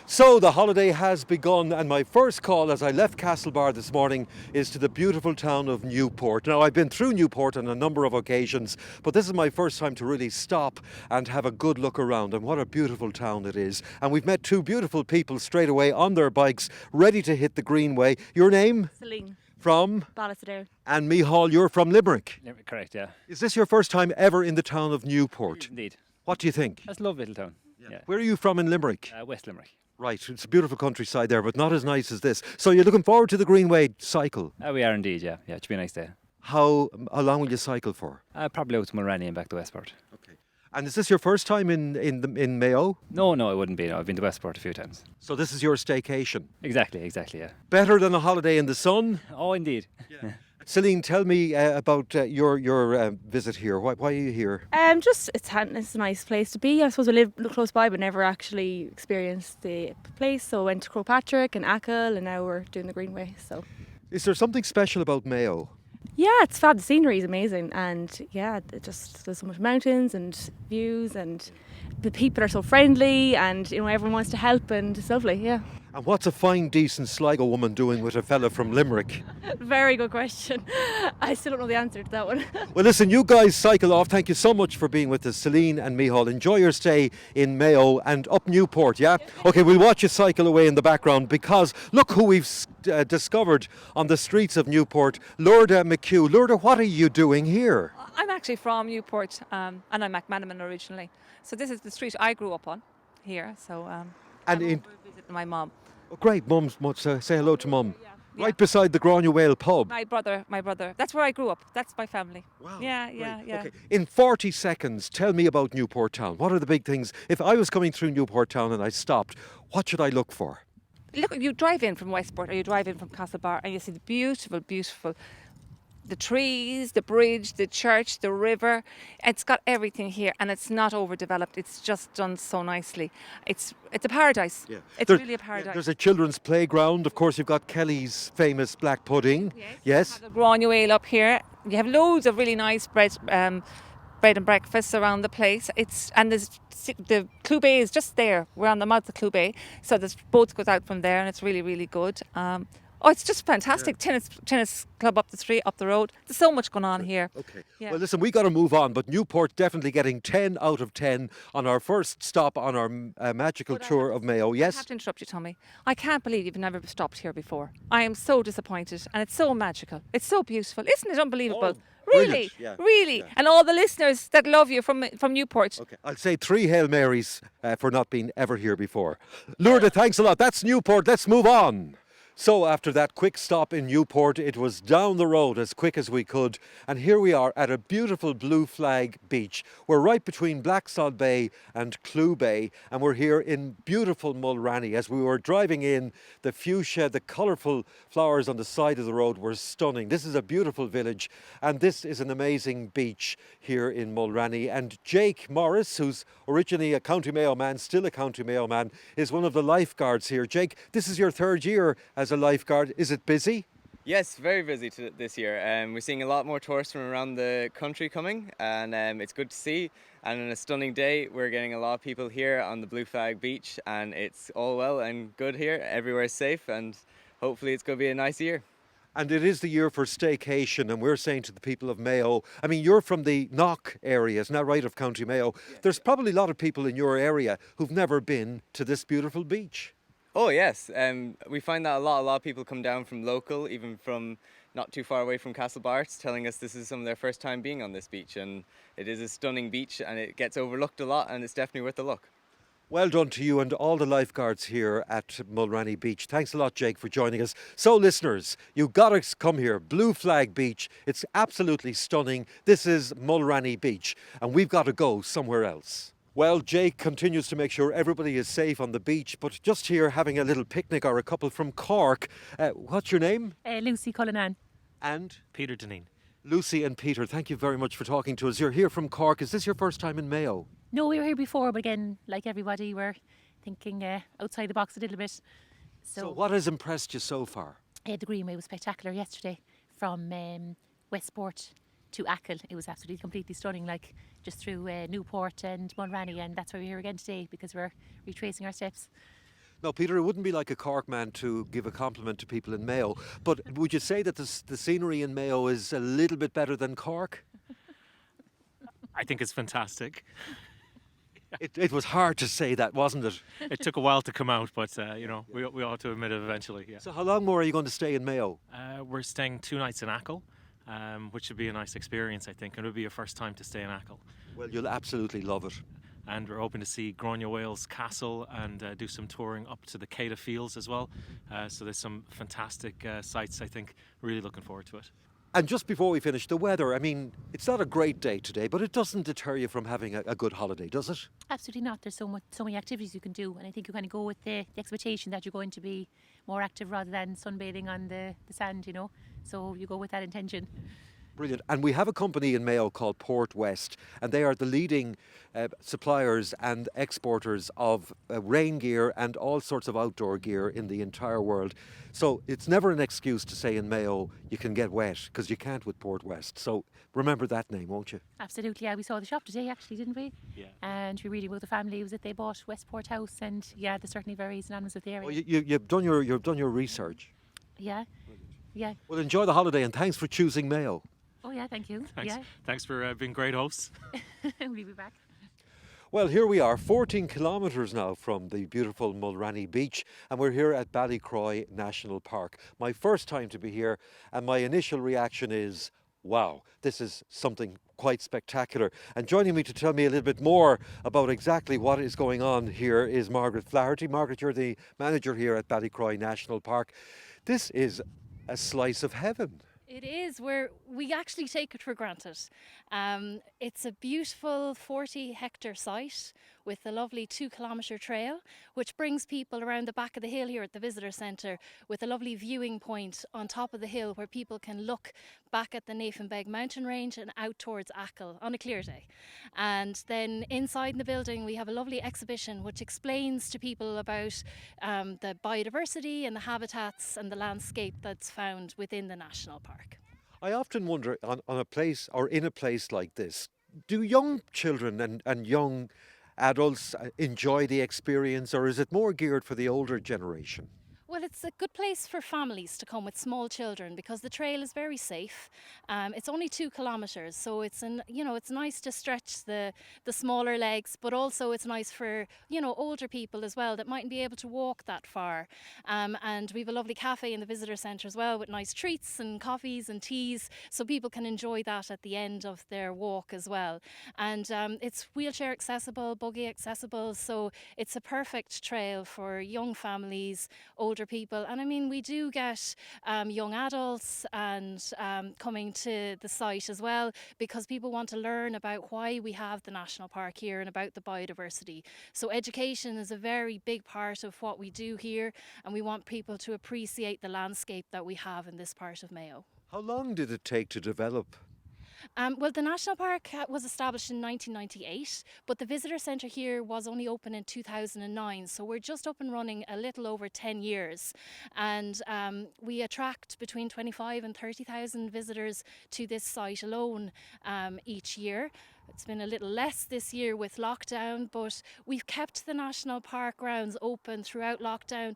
So the holiday has begun, and my first call as I left Castlebar this morning is to the beautiful town of Newport. Now, I've been through Newport on a number of occasions, but this is my first time to really stop and have a good look around, and what a beautiful town it is. And we've met two beautiful people straight away on their bikes, ready to hit the greenway. Your name? Celine. From? Ballycroy. And Micheál, you're from Limerick. Correct, yeah. Is this your first time ever in the town of Newport? Indeed. What do you think? That's a lovely little town. Yeah. Where are you from in Limerick? West Limerick. Right, it's a beautiful countryside there, but not as nice as this. So you're looking forward to the Greenway cycle. We are indeed, yeah. Yeah, it should be a nice day. How long will you cycle for? Probably out to Mulranny and back to Westport. Okay. And is this your first time in Mayo? No, it wouldn't be. No, I've been to Westport a few times. So this is your staycation? Exactly, yeah. Better than a holiday in the sun? Oh, indeed. Yeah. Celine, tell me about your visit here. Why are you here? It's a nice place to be. I suppose we live close by, but never actually experienced the place. So I went to Crowpatrick and Achill, and now we're doing the Greenway. So, is there something special about Mayo? yeah, it's fab. The scenery is amazing, and yeah, there's so much mountains and views, and the people are so friendly, and everyone wants to help, and it's lovely. Yeah. And what's a fine, decent Sligo woman doing with a fella from Limerick? Very good question. I still don't know the answer to that one. Well, listen, you guys cycle off. Thank you so much for being with us, Celine and Micheál. Enjoy your stay in Mayo and up Newport, yeah? Okay, we'll watch you cycle away in the background because look who we've discovered on the streets of Newport. Lorda McHugh. Lorda, what are you doing here? I'm actually from Newport and I'm McManaman originally. So this is the street I grew up on here. So And I'm in- over visiting my mum. Oh, great, Mum's. Say hello to Mum. Yeah. Right beside the Granuaile pub. My brother. That's where I grew up. That's my family. Wow. Yeah. Okay. In 40 seconds, tell me about Newport Town. What are the big things? If I was coming through Newport Town and I stopped, what should I look for? Look, you drive in from Westport or you drive in from Castlebar and you see the beautiful, the trees, the bridge, the church, the river. It's got everything here and it's not overdeveloped. It's just done so nicely. It's a paradise. Yeah. It's really a paradise. There's a children's playground. Of course, you've got Kelly's famous black pudding. Yes. The Granuaile up here. You have loads of really nice bread and breakfasts around the place. There's the Clou Bay is just there. We're on the mouth of Clou Bay, so there's boat goes out from there, and it's really, really good. It's just fantastic. Yeah. Tennis club up the street, up the road. There's so much going on here. Okay. Yeah. Well, listen, we got to move on, but Newport definitely getting 10 out of 10 on our first stop on our magical tour of Mayo. I Yes. have to interrupt you, Tommy. I can't believe you've never stopped here before. I am so disappointed, and it's so magical. It's so beautiful. Isn't it unbelievable? Oh, really, brilliant. Yeah. really. Yeah. And all the listeners that love you from Newport. Okay, I'll say 3 Hail Marys for not being ever here before. Lourdes, thanks a lot. That's Newport. Let's move on. So after that quick stop in Newport, it was down the road as quick as we could. And here we are at a beautiful Blue Flag beach. We're right between Blacksod Bay and Clou Bay. And we're here in beautiful Mulranny. As we were driving in, the fuchsia, the colourful flowers on the side of the road were stunning. This is a beautiful village. And this is an amazing beach here in Mulranny. And Jake Morris, who's originally a County Mayo man, still a County Mayo man, is one of the lifeguards here. Jake, this is your 3rd year as a lifeguard. Is it busy? Yes, very busy this year. We're seeing a lot more tourists from around the country coming, and it's good to see. And on a stunning day, we're getting a lot of people here on the Blue Flag Beach, and it's all well and good here. Everywhere's safe, and hopefully it's going to be a nice year. And it is the year for staycation, and we're saying to the people of Mayo, I mean, you're from the Knock area, isn't that right, of County Mayo? There's probably a lot of people in your area who've never been to this beautiful beach. Oh yes, we find that a lot of people come down from local, even from not too far away from Castlebar, telling us this is some of their first time being on this beach, and it is a stunning beach and it gets overlooked a lot, and it's definitely worth a look. Well done to you and all the lifeguards here at Mulranny Beach. Thanks a lot, Jake, for joining us. So listeners, you got to come here, Blue Flag Beach. It's absolutely stunning. This is Mulranny Beach and we've got to go somewhere else. Well, Jake continues to make sure everybody is safe on the beach, but just here having a little picnic are a couple from Cork. What's your name? Lucy Cullinan. And? Peter Deneen. Lucy and Peter, thank you very much for talking to us. You're here from Cork. Is this your first time in Mayo? No, we were here before, but again, like everybody, we're thinking outside the box a little bit. So what has impressed you so far? The Greenway was spectacular yesterday from Westport to Achill. It was absolutely completely stunning, like just through Newport and Mulrany, and that's why we're here again today, because we're retracing our steps. Now, Peter, it wouldn't be like a Cork man to give a compliment to people in Mayo, but would you say that the scenery in Mayo is a little bit better than Cork? I think it's fantastic. It was hard to say that, wasn't it? It took a while to come out, but we ought to admit it eventually. Yeah. So how long more are you going to stay in Mayo? We're staying 2 nights in Achill, which should be a nice experience, I think, and it'll be your first time to stay in Achill. Well, you'll absolutely love it. And we're hoping to see Grania Wales Castle and do some touring up to the Cada Fields as well. So there's some fantastic sights, I think. Really looking forward to it. And just before we finish, the weather, I mean, it's not a great day today, but it doesn't deter you from having a good holiday, does it? Absolutely not. There's so many activities you can do, and I think you kind of go with the expectation that you're going to be more active rather than sunbathing on the sand, you know. So you go with that intention. Brilliant. And we have a company in Mayo called Port West, and they are the leading suppliers and exporters of rain gear and all sorts of outdoor gear in the entire world. So it's never an excuse to say in Mayo you can get wet, because you can't with Port West. So remember that name, won't you? Absolutely, yeah. We saw the shop today, actually, didn't we? Yeah. And we really, with the family, was it they bought Westport House, and yeah, they're certainly very synonymous with the area. Oh, you've done your research. Yeah, yeah. Well, enjoy the holiday, and thanks for choosing Mayo. Oh yeah, thank you. Thanks, Yeah, thanks for being great hosts. we'll be back. Well, here we are, 14 kilometres now from the beautiful Mulranny beach, and we're here at Ballycroy National Park. My first time to be here, and my initial reaction is, wow, this is something quite spectacular. And joining me to tell me a little bit more about exactly what is going on here is Margaret Flaherty. Margaret, you're the manager here at Ballycroy National Park. This is a slice of heaven. It is, we actually take it for granted. It's a beautiful 40-hectare site with a lovely 2-kilometre trail, which brings people around the back of the hill here at the visitor centre with a lovely viewing point on top of the hill where people can look back at the Nafanbeg mountain range and out towards Achill on a clear day. And then inside the building we have a lovely exhibition which explains to people about the biodiversity and the habitats and the landscape that's found within the national park. I often wonder on a place or in a place like this, do young children and young adults enjoy the experience, or is it more geared for the older generation? Well, it's a good place for families to come with small children because the trail is very safe. It's only 2 kilometres, so it's it's nice to stretch the smaller legs, but also it's nice for older people as well that mightn't be able to walk that far. And we have a lovely cafe in the visitor centre as well with nice treats and coffees and teas, so people can enjoy that at the end of their walk as well. And it's wheelchair accessible, buggy accessible, so it's a perfect trail for young families, older people. And I mean, we do get young adults and coming to the site as well because people want to learn about why we have the national park here and about the biodiversity. So education is a very big part of what we do here, and we want people to appreciate the landscape that we have in this part of Mayo. How long did it take to develop? Well, the National Park was established in 1998, but the visitor centre here was only open in 2009, so we're just up and running a little over 10 years. And we attract between 25 and 30,000 visitors to this site alone each year. It's been a little less this year with lockdown, but we've kept the national park grounds open throughout lockdown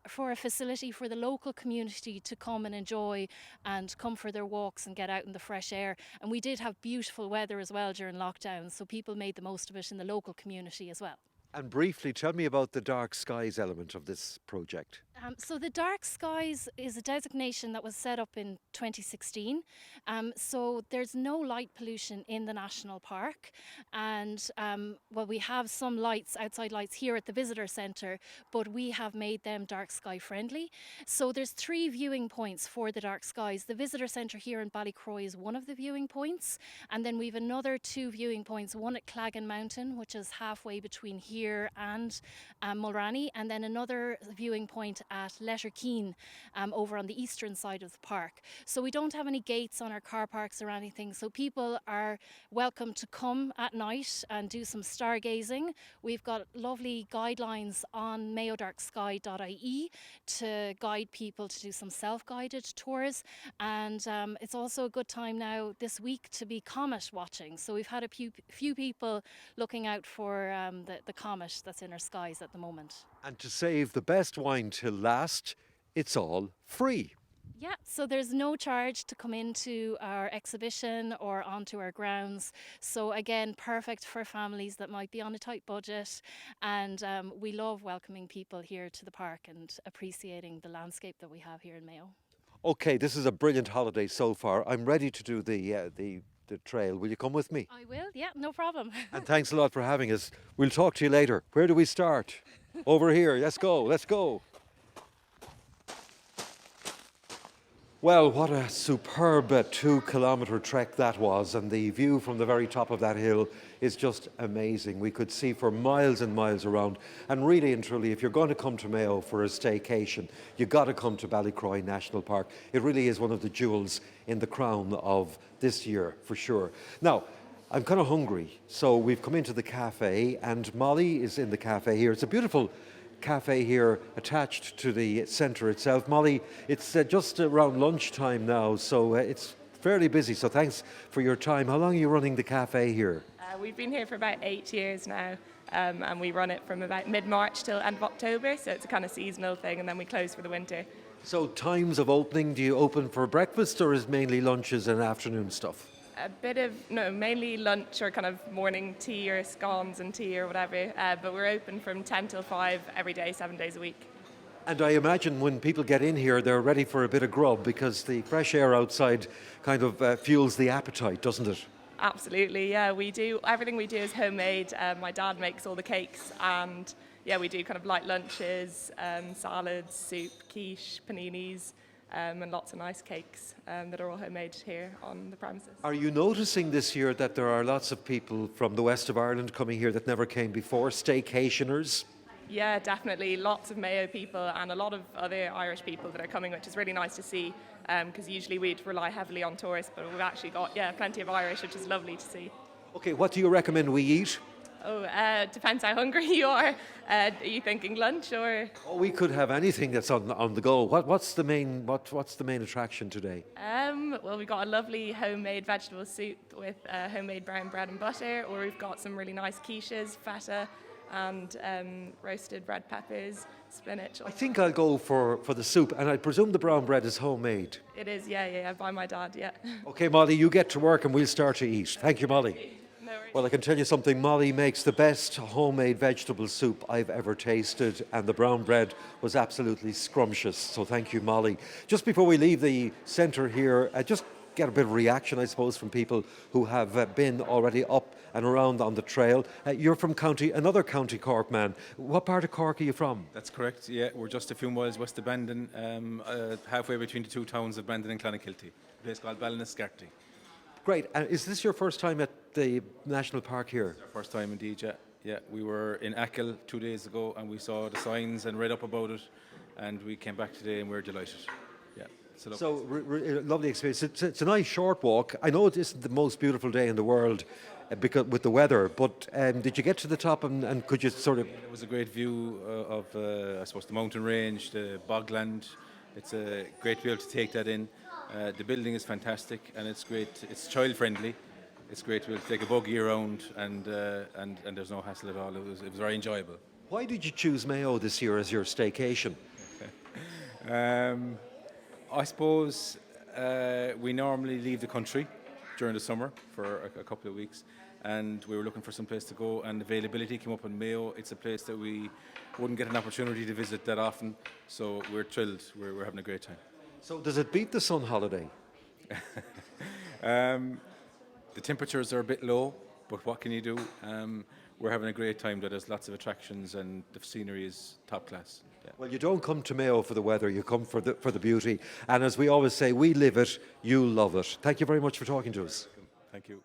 for a facility for the local community to come and enjoy and come for their walks and get out in the fresh air. And we did have beautiful weather as well during lockdown, so people made the most of it in the local community as well. And briefly, tell me about the dark skies element of this project. So the dark skies is a designation that was set up in 2016. So there's no light pollution in the national park, and we have some lights, outside lights here at the visitor centre, but we have made them dark sky friendly. So there's 3 viewing points for the dark skies. The visitor centre here in Ballycroy is one of the viewing points, and then we've another 2 viewing points, one at Clagan Mountain, which is halfway between here and Mulrany, and then another viewing point at Letterkeen over on the eastern side of the park. So we don't have any gates on our car parks or anything, so people are welcome to come at night and do some stargazing. We've got lovely guidelines on Mayo.ie to guide people to do some self-guided tours, and it's also a good time now this week to be comet watching. So we've had a few people looking out for the comet comet that's in our skies at the moment. And to save the best wine till last, it's all free. Yeah, so there's no charge to come into our exhibition or onto our grounds. So again, perfect for families that might be on a tight budget. And we love welcoming people here to the park and appreciating the landscape that we have here in Mayo. Okay, this is a brilliant holiday so far. I'm ready to do the trail. Will you come with me? I will, yeah, no problem. And thanks a lot for having us. We'll talk to you later. Where do we start? Over here. Let's go. Let's go. Well, what a superb 2-kilometre trek that was, and the view from the very top of that hill is just amazing. We could see for miles and miles around, and really and truly, if you're going to come to Mayo for a staycation, you've got to come to Ballycroy National Park. It really is one of the jewels in the crown of this year, for sure. Now, I'm kind of hungry, so we've come into the cafe, and Molly is in the cafe here. It's a beautiful cafe here attached to the centre itself. Molly, it's just around lunchtime now, so it's fairly busy, so thanks for your time. How long are you running the cafe here? We've been here for about 8 years now, and we run it from about mid-March till end of October, so it's a kind of seasonal thing, and then we close for the winter. So times of opening, do you open for breakfast or is mainly lunches and afternoon stuff? A bit of, no, mainly lunch or kind of morning tea or scones and tea or whatever, but we're open from 10 till 5 every day, 7 days a week. And I imagine when people get in here, they're ready for a bit of grub because the fresh air outside kind of fuels the appetite, doesn't it? Absolutely, yeah, we do, everything we do is homemade. My dad makes all the cakes, and yeah, we do kind of light lunches, salads, soup, quiche, paninis, and lots of nice cakes that are all homemade here on the premises. Are you noticing this year that there are lots of people from the west of Ireland coming here that never came before, staycationers? Yeah, definitely. Lots of Mayo people and a lot of other Irish people that are coming, which is really nice to see, because usually we'd rely heavily on tourists, but we've actually got, plenty of Irish, which is lovely to see. Okay, what do you recommend we eat? Oh, depends how hungry you are. Are you thinking lunch or? Oh, we could have anything that's on the go. What's the main attraction today? Well, we've got a lovely homemade vegetable soup with homemade brown bread and butter, or we've got some really nice quiches, feta, and roasted red peppers, spinach. I think I'll go for the soup, and I presume the brown bread is homemade. It is, yeah, by my dad, yeah. Okay, Molly, you get to work and we'll start to eat. Thank you, Molly. No worries. Well, I can tell you something. Molly makes the best homemade vegetable soup I've ever tasted, and the brown bread was absolutely scrumptious. So thank you, Molly. Just before we leave the centre here, just get a bit of reaction, I suppose, from people who have been already up and around on the trail. You're from another County Cork man. What part of Cork are you from? That's correct, yeah. We're just a few miles west of Bandon, halfway between the two towns of Bandon and Clonakilty, a place called Ballinascarty. Great. Is this your first time at the National Park here? Our first time indeed, yeah. Yeah, we were in Achill 2 days ago and we saw the signs and read up about it, and we came back today and we're delighted. Yeah. So, lovely experience. It's a nice short walk. I know it isn't the most beautiful day in the world because with the weather, but did you get to the top and could you sort of... It was a great view of, I suppose, the mountain range, the bogland. It's great to be able to take that in. The building is fantastic and it's great. It's child friendly. It's great to be able to take a buggy around and there's no hassle at all. It was very enjoyable. Why did you choose Mayo this year as your staycation? I suppose we normally leave the country during the summer for a couple of weeks, and we were looking for some place to go, and availability came up in Mayo. It's a place that we wouldn't get an opportunity to visit that often, so we're thrilled. We're having a great time. So does it beat the sun holiday? The temperatures are a bit low, but what can you do? We're having a great time. There's lots of attractions and the scenery is top class. Yeah. Well, you don't come to Mayo for the weather, you come for the beauty. And as we always say, we live it, you love it. Thank you very much for talking to us. Thank you.